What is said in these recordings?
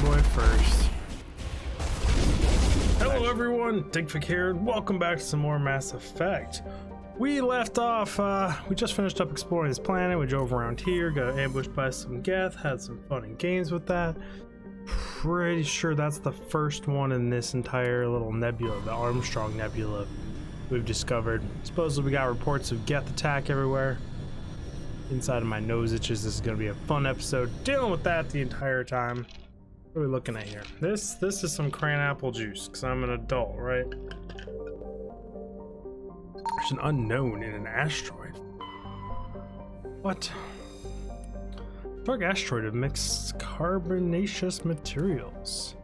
boy first. Hello everyone, Digfik here, and welcome back to some more Mass Effect. We left off, we just finished up exploring this planet. We drove around here, got ambushed by some Geth, had some fun and games with that. Pretty sure that's the first one in this entire little nebula, the Armstrong Nebula we've discovered. Supposedly we got reports of Geth attack everywhere. Inside of my nose itches. This is going to be a fun episode, dealing with that the entire time. What are we looking at here? This is some cran apple juice, because I'm an adult, right? There's an unknown in an asteroid. What? Dark asteroid of mixed carbonaceous materials.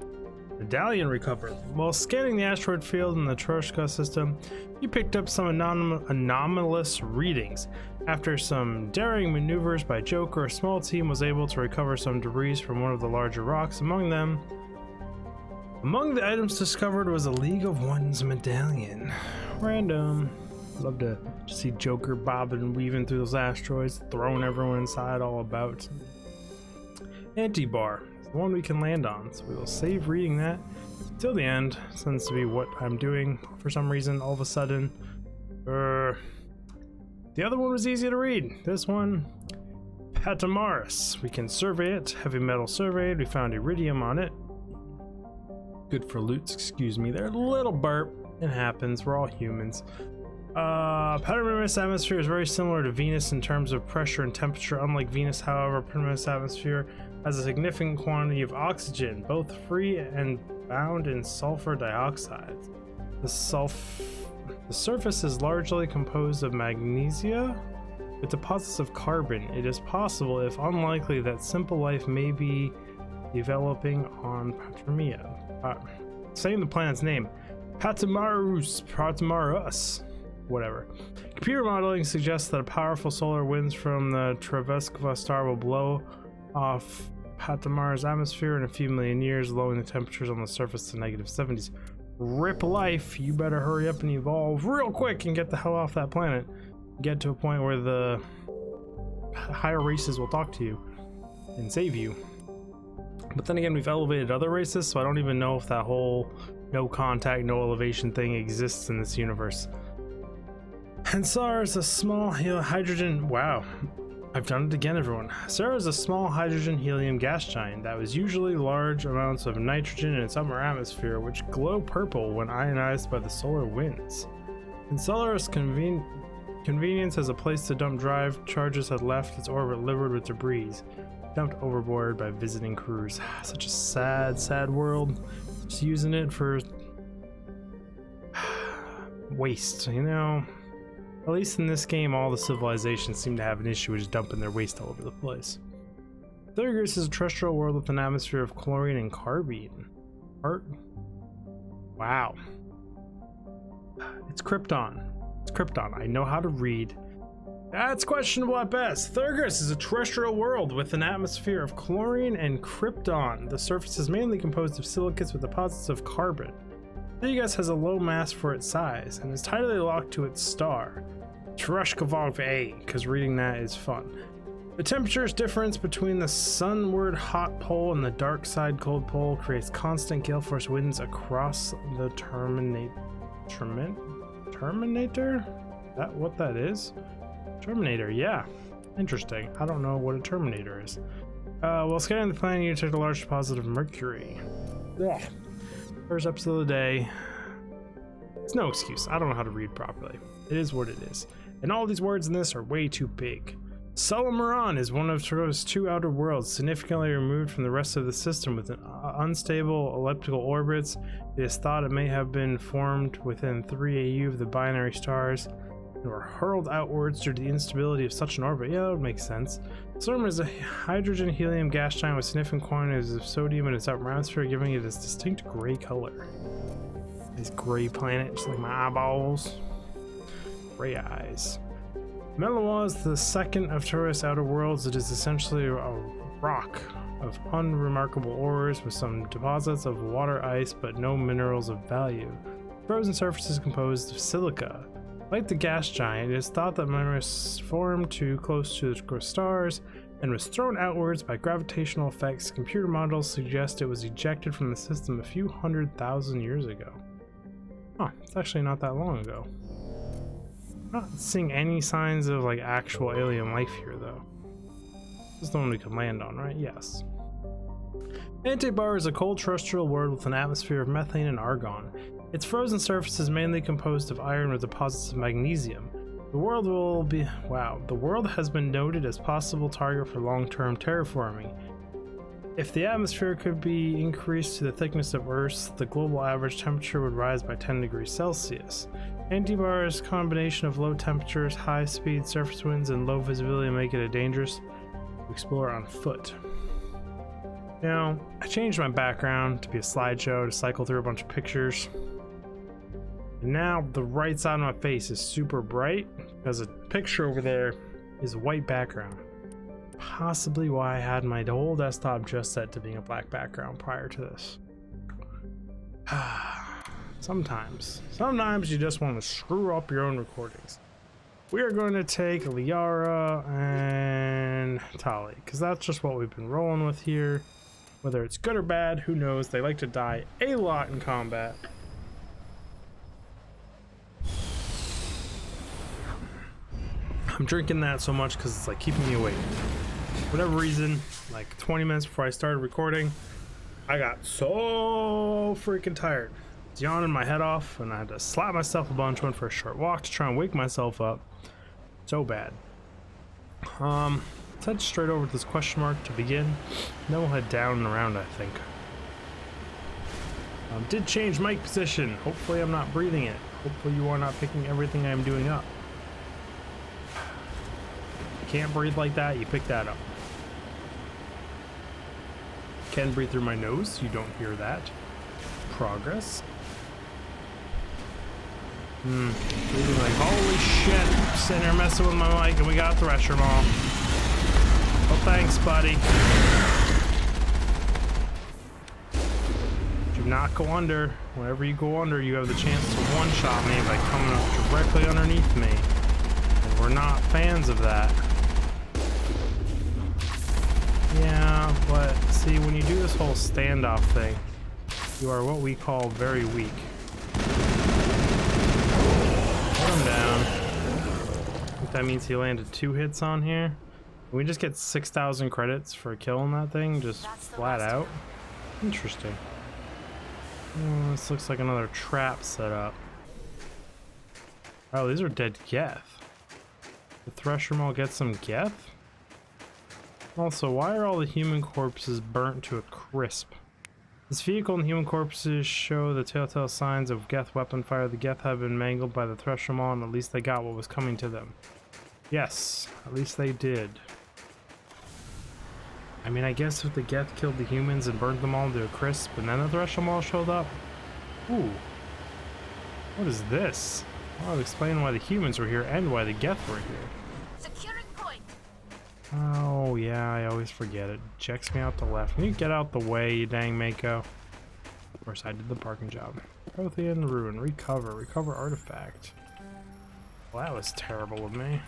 Medallion recovered. While scanning the asteroid field in the Troshka system, you picked up some anomalous readings. After some daring maneuvers by Joker, a small team was able to recover some debris from one of the larger rocks. Among the items discovered was a League of One's medallion. Random. Love to see Joker bobbing and weaving through those asteroids, throwing everyone inside all about. Antibar is the one we can land on, so we will save reading that till the end. Seems to be what I'm doing for some reason all of a sudden. The other one was easy to read. This one, Patamaris. We can survey it. Heavy metal surveyed. We found iridium on it. Good for loot, excuse me. There, a little burp. It happens. We're all humans. Patamaris atmosphere is very similar to Venus in terms of pressure and temperature. Unlike Venus, however, Patamaris atmosphere has a significant quantity of oxygen, both free and bound in sulfur dioxide. The surface is largely composed of magnesia with deposits of carbon. It is possible, if unlikely, that simple life may be developing on Patramia. Saying the planet's name, Patamaris, whatever. Computer modeling suggests that a powerful solar winds from the Treveskva star will blow off Patamaris' atmosphere in a few million years, lowering the temperatures on the surface to -70s. Rip life, you better hurry up and evolve real quick and get the hell off that planet. Get to a point where the higher races will talk to you and save you. But then again, we've elevated other races, so I don't even know if that whole no contact, no elevation thing exists in this universe. Hansar is a small hydrogen. Wow, I've done it again, everyone. Sarah is a small hydrogen helium gas giant that was usually large amounts of nitrogen in its upper atmosphere, which glow purple when ionized by the solar winds. In Solaris convenience as a place to dump drive charges had left its orbit littered with debris, dumped overboard by visiting crews. Such a sad world. Just using it for waste, you know? At least in this game, all the civilizations seem to have an issue with just dumping their waste all over the place. Thurgis is a terrestrial world with an atmosphere of chlorine and carbene. Wow. It's Krypton. It's Krypton. I know how to read. That's questionable at best. Thurgis is a terrestrial world with an atmosphere of chlorine and krypton. The surface is mainly composed of silicates with deposits of carbon. Thurgis has a low mass for its size and is tightly locked to its star, Trushkavov A, because reading that is fun. The temperature's difference between the sunward hot pole and the dark side cold pole creates constant gale force winds across the Terminator? Is that what that is? Terminator, yeah. Interesting. I don't know what a Terminator is. While scanning the planet, you detect a large deposit of mercury. Ugh. First episode of the day. It's no excuse. I don't know how to read properly. It is what it is. And all these words in this are way too big. Solamaran is one of Taro's two outer worlds, significantly removed from the rest of the system with an unstable elliptical orbits. It is thought it may have been formed within 3 AU of the binary stars and were hurled outwards due to the instability of such an orbit. Yeah, that would make sense. Solomon is a hydrogen helium gas giant with significant quantities of sodium in its upper atmosphere, giving it its distinct gray color. This gray planet, just like my eyeballs. Gray eyes. Meloa is the second of Taurus outer worlds. It is essentially a rock of unremarkable ores with some deposits of water ice but no minerals of value. Frozen surface is composed of silica. Like the gas giant, it is thought that Mars formed too close to the stars and was thrown outwards by gravitational effects. Computer models suggest it was ejected from the system a few 100,000 years ago. Huh, it's actually not that long ago. I'm not seeing any signs of like actual alien life here though. This is the one we can land on, right? Yes. Antibar is a cold terrestrial world with an atmosphere of methane and argon. Its frozen surface is mainly composed of iron with deposits of magnesium. The world has been noted as possible target for long-term terraforming. If the atmosphere could be increased to the thickness of Earth's, the global average temperature would rise by 10 degrees Celsius. Antibar's combination of low temperatures, high-speed surface winds, and low visibility make it a dangerous to explore on foot. Now, I changed my background to be a slideshow to cycle through a bunch of pictures. And now the right side of my face is super bright because a picture over there is a white background. Possibly why I had my whole desktop just set to being a black background prior to this. Sometimes you just want to screw up your own recordings. We are going to take Liara and Tali because that's just what we've been rolling with here. Whether it's good or bad, who knows? They like to die a lot in combat. I'm drinking that so much because it's like keeping me awake. For whatever reason, like 20 minutes before I started recording, I got so freaking tired. I was yawning my head off and I had to slap myself a bunch, went for a short walk to try and wake myself up. So bad. Let's head straight over to this question mark to begin. Then we'll head down and around, I think. Did change mic position. Hopefully I'm not breathing it. Hopefully you are not picking everything I'm doing up. You can't breathe like that, you pick that up. Can breathe through my nose, you don't hear that. Progress. Breathing like, holy shit, sitting here messing with my mic and we got Thresher Mall. Well, thanks, buddy. Do not go under. Whenever you go under, you have the chance to one-shot me by coming up directly underneath me. And we're not fans of that. Yeah, but see, when you do this whole standoff thing, you are what we call very weak. Put him down. I think that means he landed 2 hits on here. Can we just get 6,000 credits for killing that thing, just flat out? Interesting. Oh, this looks like another trap set up. Oh, these are dead Geth. The Thresher Maul get some Geth? Also, why are all the human corpses burnt to a crisp? This vehicle and human corpses show the telltale signs of Geth weapon fire. The Geth have been mangled by the Thresher Maul, and at least they got what was coming to them. Yes, at least they did. I mean, I guess if the Geth killed the humans and burnt them all to a crisp, and then the Thresher Maul showed up? Ooh. What is this? Well, I'll explain why the humans were here and why the Geth were here. Securing point. Oh, yeah, I always forget it. Checks me out the left. Can you get out the way, you dang Mako? Of course, I did the parking job. Prothean Ruin. Recover. Recover artifact. Well, that was terrible of me.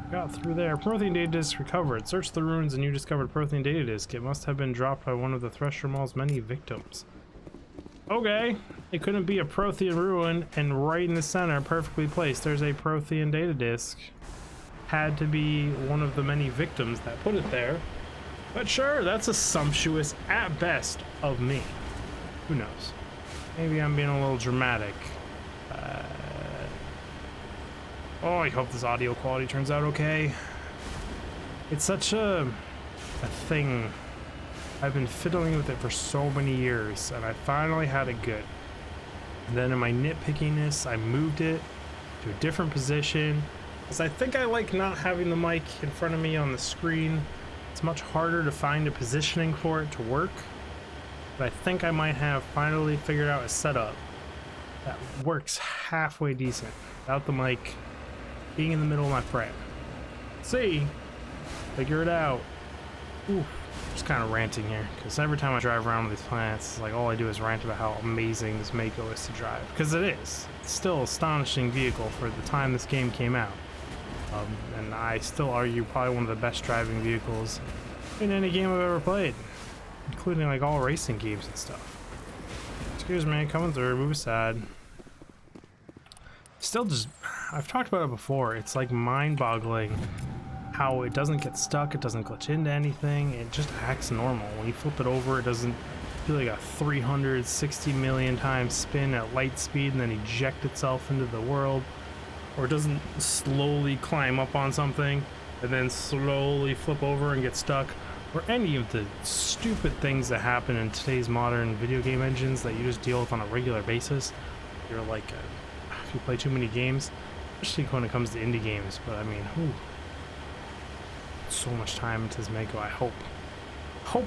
Got through there. Prothean data disk recovered. Search the ruins and you discovered Prothean data disk. It must have been dropped by one of the Thresher Maul's many victims. Okay. It couldn't be a Prothean ruin, and right in the center, perfectly placed, there's a Prothean data disk. Had to be one of the many victims that put it there. But sure, that's assumptuous at best of me. Who knows? Maybe I'm being a little dramatic. Oh, I hope this audio quality turns out okay. It's such a thing. I've been fiddling with it for so many years, and I finally had it good. And then in my nitpickiness, I moved it to a different position, because I think I like not having the mic in front of me on the screen. It's much harder to find a positioning for it to work. But I think I might have finally figured out a setup that works halfway decent without the mic being in the middle of my frame. See? Figure it out. Ooh, Just kind of ranting here, because every time I drive around with these planets, it's like all I do is rant about how amazing this Mako is to drive. Because it is. It's still an astonishing vehicle for the time this game came out. And I still argue probably one of the best driving vehicles in any game I've ever played. Including like all racing games and stuff. Excuse me, coming through, move aside. Still just, I've talked about it before, it's like mind-boggling how it doesn't get stuck, it doesn't glitch into anything, it just acts normal. When you flip it over, it doesn't feel like a 360 million times spin at light speed and then eject itself into the world. Or it doesn't slowly climb up on something and then slowly flip over and get stuck. Or any of the stupid things that happen in today's modern video game engines that you just deal with on a regular basis. You're like, if you play too many games, especially when it comes to indie games, but I mean, so much time into this Mako. I hope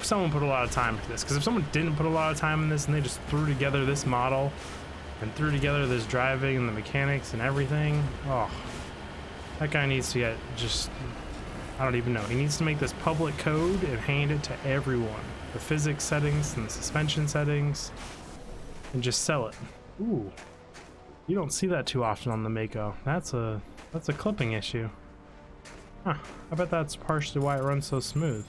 someone put a lot of time into this, because if someone didn't put a lot of time in this and they just threw together this model and threw together this driving and the mechanics and everything, oh, that guy needs to get just, I don't even know, he needs to make this public code and hand it to everyone, the physics settings and the suspension settings, and just sell it. Ooh, you don't see that too often on the Mako. That's a clipping issue. Huh, I bet that's partially why it runs so smooth.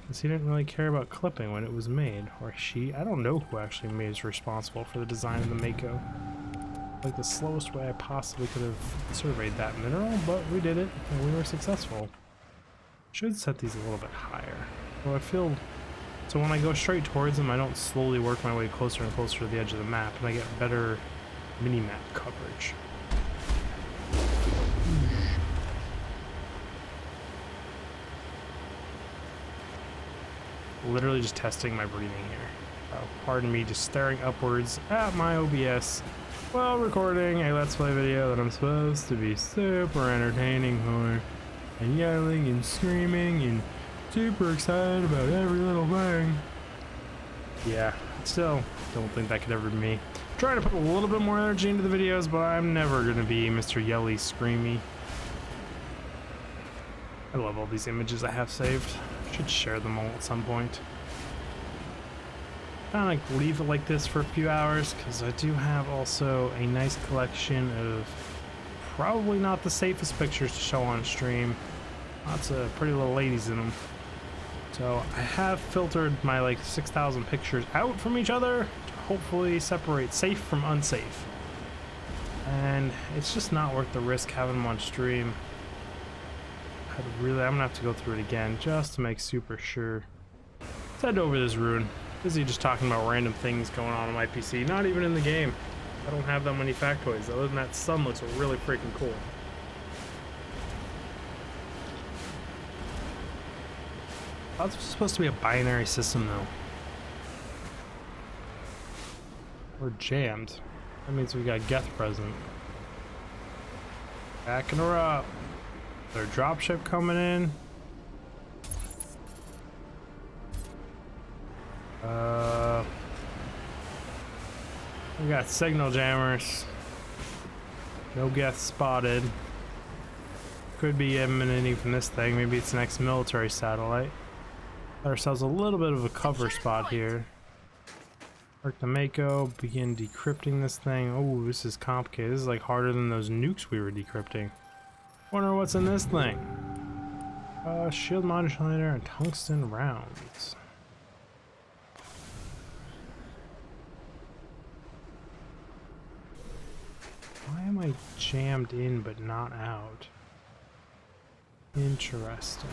Because he didn't really care about clipping when it was made. Or she, I don't know who actually is responsible for the design of the Mako. Like the slowest way I possibly could have surveyed that mineral, but we did it, and we were successful. Should set these a little bit higher. So I feel, so when I go straight towards them, I don't slowly work my way closer and closer to the edge of the map, and I get better mini-map coverage. Literally just testing my breathing here. Pardon me, just staring upwards at my OBS while recording a Let's Play video that I'm supposed to be super entertaining for, and yelling and screaming and super excited about every little thing. Yeah, still don't think that could ever be me. Try to put a little bit more energy into the videos, but I'm never gonna be Mr. Yelly Screamy. I love all these images I have saved. Should share them all at some point. Kind of leave it like this for a few hours, because I do have also a nice collection of probably not the safest pictures to show on stream. Lots of pretty little ladies in them. So I have filtered my like 6,000 pictures out from each other to hopefully separate safe from unsafe. And it's just not worth the risk having them on stream. I'm gonna have to go through it again just to make super sure. Let's head over this ruin. Busy just talking about random things going on my PC, not even in the game. I don't have that many factoids. Other than that, sun looks really freaking cool. I thought this was supposed to be a binary system though. We're jammed. That means we got Geth present. Backing her up. Their dropship coming in. We got signal jammers. No Geth spotted. Could be emanating from this thing. Maybe it's an ex-military satellite. Got ourselves a little bit of a cover spot here. Mark the Mako. Begin decrypting this thing. Oh, this is complicated. This is like harder than those nukes we were decrypting. Wonder what's in this thing. Shield modulator and tungsten rounds. Why am I jammed in but not out? Interesting.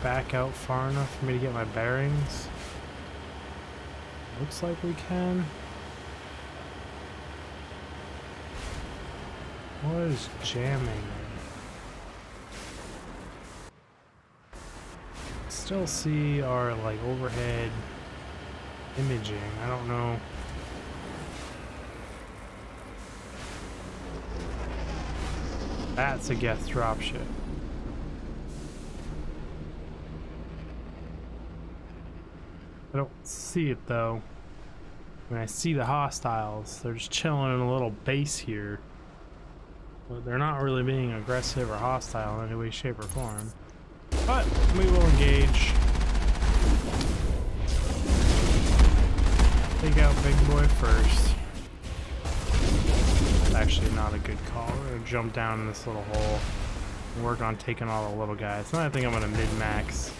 Back out far enough for me to get my bearings? Looks like we can. What is jamming? Still see our like overhead imaging. I don't know. That's a Geth dropship. I don't see it though. When I see the hostiles, they're just chilling in a little base here. But they're not really being aggressive or hostile in any way, shape, or form. But we will engage. Take out big boy first. That's actually not a good call. We're gonna jump down in this little hole and work on taking all the little guys. Then I think I'm gonna mid-max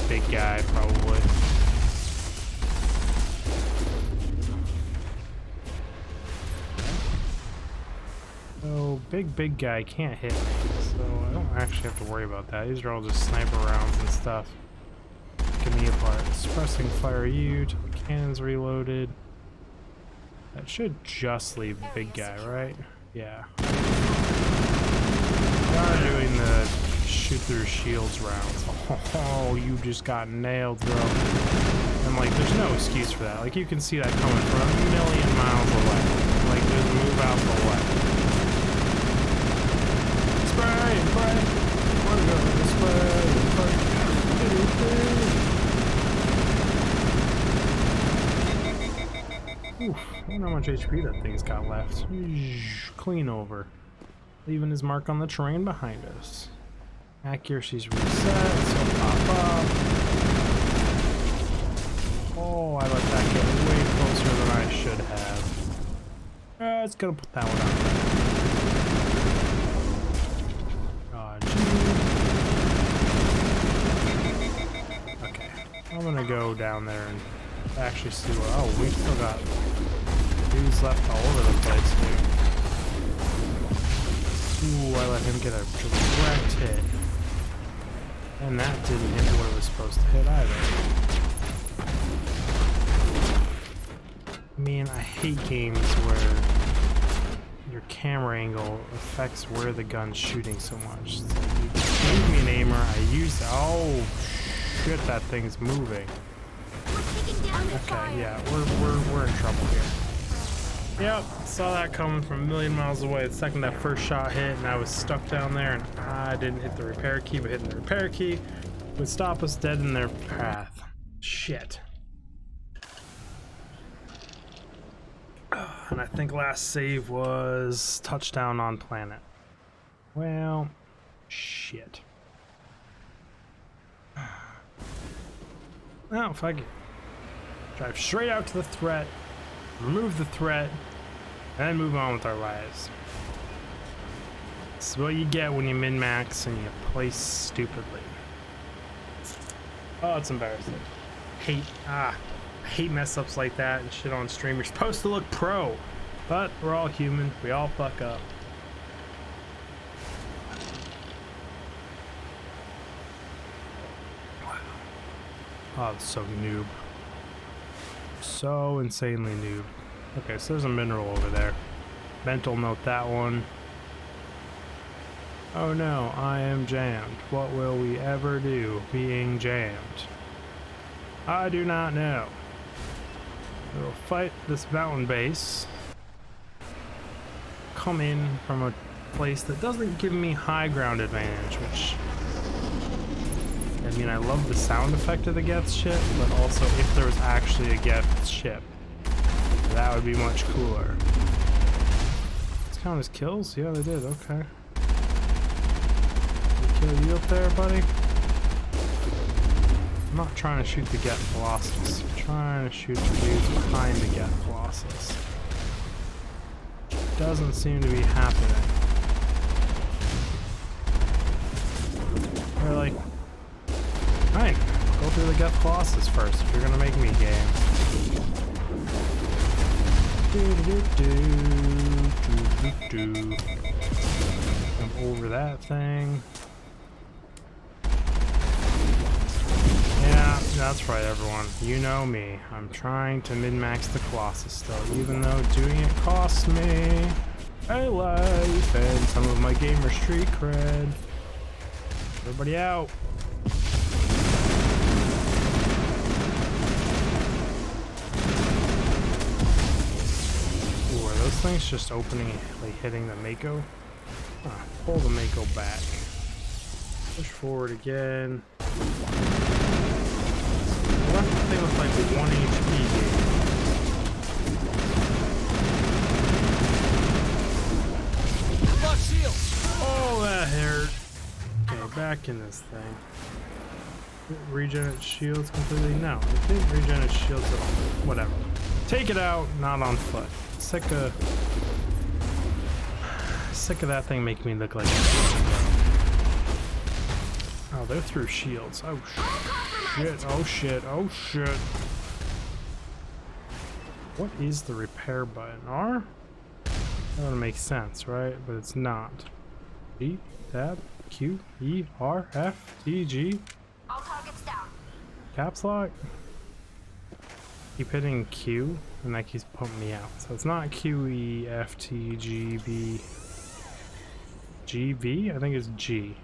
big guy probably. So big guy can't hit me, so I don't actually have to worry about that. These are all just sniper rounds and stuff. Picking me apart. Suppressing fire you till the cannon's reloaded. That should just leave big guy, right? Yeah. We are doing the shoot through shields rounds. Oh, you just got nailed, bro. And like, there's no excuse for that. Like, you can see that coming from a million miles away. Like, just move out the way. Spray and pray. We're gonna spray and pray. Oof, I wonder how much HP that thing's got left. Clean over. Leaving his mark on the terrain behind us. Accuracy's reset, so pop up. Oh, I let that get way closer than I should have. It's gonna put that one out. Okay, I'm gonna go down there and actually see what. Oh, we still got dudes left all over the place here. Ooh, I let him get a direct hit. And that didn't hit what it was supposed to hit either. I mean, I hate games where your camera angle affects where the gun's shooting so much. It's like you gave me an aimer, I used it. Oh shit, that thing's moving. Okay, yeah, we're in trouble here. Yep, saw that coming from a million miles away. The second that first shot hit and I was stuck down there and I didn't hit the repair key, but hitting the repair key would stop us dead in their path. Shit. And I think last save was touchdown on planet. Well, shit. Well, fuck it. Drive straight out to the threat, remove the threat, and then move on with our lives. This is what you get when you min-max and you play stupidly. Oh, it's embarrassing. I hate mess-ups like that and shit on stream. You're supposed to look pro, but we're all human. We all fuck up. Oh, it's so noob. So insanely noob. Okay, so there's a mineral over there. Mental note that one. Oh no, I am jammed. What will we ever do being jammed? I do not know. We'll fight this mountain base. Come in from a place that doesn't give me high ground advantage, which... I mean, I love the sound effect of the Geth ship, but also if there was actually a Geth ship, that would be much cooler. Let's count as kills? Yeah, they did, okay. Kill you up there, buddy? I'm not trying to shoot the Geth Colossus. I'm trying to shoot the dudes behind the Geth Colossus. Doesn't seem to be happening. They're like, fine, go through the Geth Colossus first if you're gonna make me game. Jump over that thing. Yeah, that's right, everyone. You know me. I'm trying to min-max the Colossus still, even though doing it costs me a life and some of my gamer street cred. Everybody out. Ooh, are those things just opening, like hitting the Mako? Pull the Mako back. Push forward again. I left the thing with like 1 HP game. Oh, that hurt. Okay, back in this thing. Regen its shields completely? No, it didn't regen its shields at all. Whatever. Take it out, not on foot. Sick of that thing making me look like a... Oh, they're through shields. Oh shit, oh shit, oh shit. What is the repair button? R? That would make sense, right? But it's not. E, tab, Q, E, R, F, T, G. All targets down. Caps lock. Keep hitting Q, and that keeps pumping me out. So it's not Q, E, F, T, G, B. G, V? I think it's G.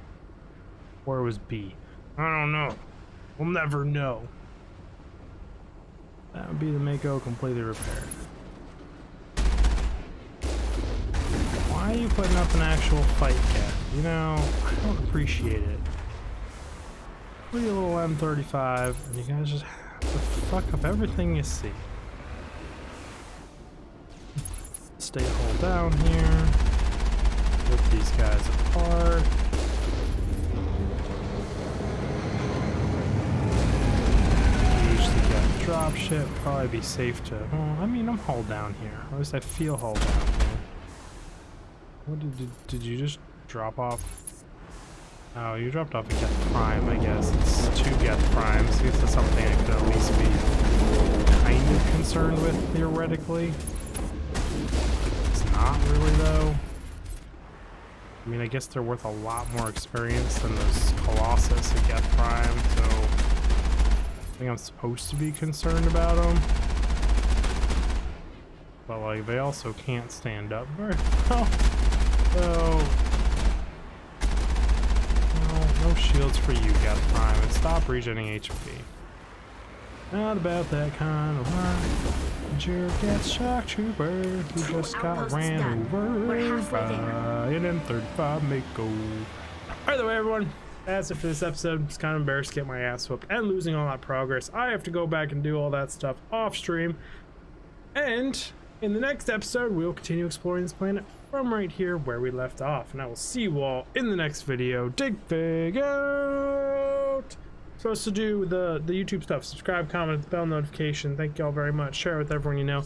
Or it was B. I don't know. We'll never know. That would be the Mako completely repaired. Why are you putting up an actual fight cat? You know, I don't appreciate it. Pretty little M35, and you guys just have to fuck up everything you see. Stay hold down here. Rip these guys apart. Drop ship, probably be safe to. Well, I mean, I'm hull down here. Or at least I feel hull down here. What did you just drop off? Oh, you dropped off a Geth Prime, I guess. It's 2 Geth Primes. I guess that's something I could at least be kind of concerned with, theoretically. It's not really, though. I mean, I guess they're worth a lot more experience than those Colossus and Geth Prime, so I think I'm supposed to be concerned about them. But, like, they also can't stand up very well. So, no shields for you, Geth Prime, and stop regenerating HP. Not about that kind of work. Jerk gets shock trooper who just got ran over by an M35 Mako. Either way, everyone, that's it for this episode. It's kind of embarrassed to get my ass whooped and losing all that progress. I have to go back and do all that stuff off stream. And in the next episode, we'll continue exploring this planet from right here where we left off. And I will see you all in the next video. Dig Fig out! Supposed to do the YouTube stuff. Subscribe, comment, bell notification. Thank you all very much. Share it with everyone you know.